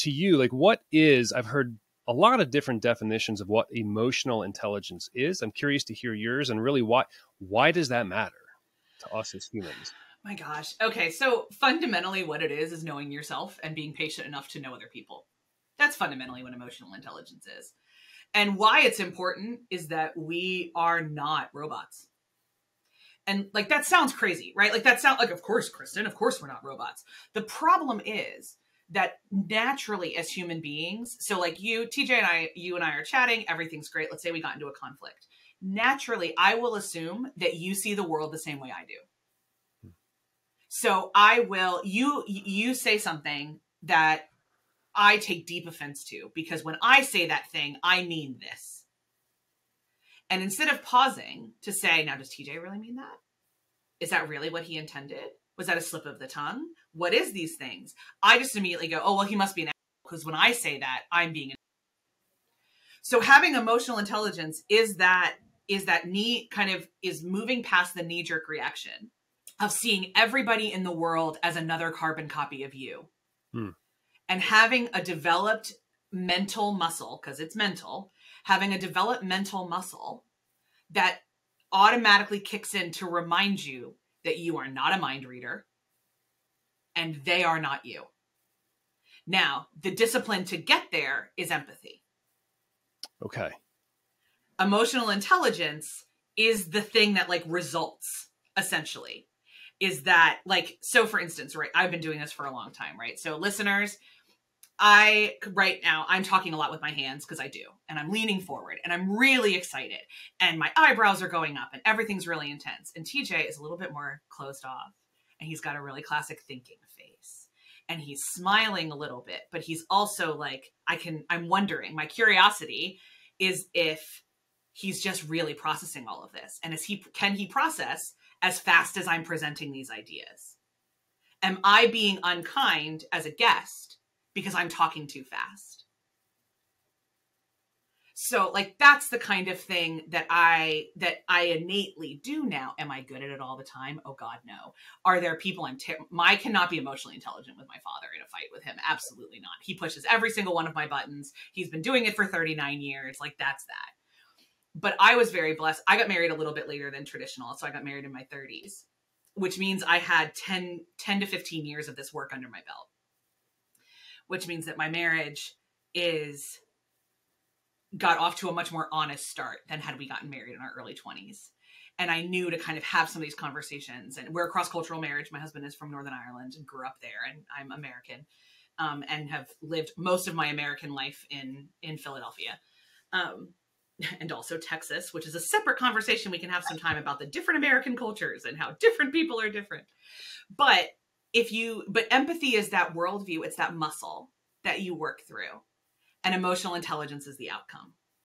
to you, like I've heard a lot of different definitions of what emotional intelligence is. I'm curious to hear yours, and really why does that matter to us as humans? My gosh. Okay. So fundamentally what it is knowing yourself and being patient enough to know other people. That's fundamentally what emotional intelligence is. And why it's important is that we are not robots. And like, that sounds crazy, right? Like that sounds like, of course, Kristen, of course we're not robots. The problem is that naturally as human beings, so like you and I are chatting, everything's great. Let's say we got into a conflict. Naturally, I will assume that you see the world the same way I do. So you say something that I take deep offense to, because when I say that thing, I mean this. And instead of pausing to say, now, does TJ really mean that? Is that really what he intended? Was that a slip of the tongue? What is these things? I just immediately go, oh, well, he must be an asshole, because when I say that, I'm being an asshole. So having emotional intelligence is moving past the knee-jerk reaction of seeing everybody in the world as another carbon copy of you. And having a developed mental muscle, because it's mental, having a developed mental muscle that automatically kicks in to remind you that you are not a mind reader and they are not you. Now, the discipline to get there is empathy. Okay. Emotional intelligence is the thing that like results, essentially. Is that like, so for instance, right, I've been doing this for a long time, right? So listeners, right now, I'm talking a lot with my hands because I do. And I'm leaning forward and I'm really excited. And my eyebrows are going up and everything's really intense. And TJ is a little bit more closed off. And he's got a really classic thinking face. And he's smiling a little bit. But he's also like, I'm wondering, my curiosity is if he's just really processing all of this. And can he process as fast as I'm presenting these ideas? Am I being unkind as a guest because I'm talking too fast? So like, that's the kind of thing that I innately do now. Am I good at it all the time? Oh God, no. Are there people I cannot be emotionally intelligent with my father in a fight with him. Absolutely not. He pushes every single one of my buttons. He's been doing it for 39 years. Like that's that. But I was very blessed. I got married a little bit later than traditional. So I got married in my 30s, which means I had 10 to 15 years of this work under my belt, which means that my marriage got off to a much more honest start than had we gotten married in our early 20s. And I knew to kind of have some of these conversations. And we're a cross-cultural marriage. My husband is from Northern Ireland and grew up there. And I'm American, and have lived most of my American life in Philadelphia. And also Texas, which is a separate conversation. We can have some time about the different American cultures and how different people are different. But empathy is that worldview. It's that muscle that you work through, and emotional intelligence is the outcome.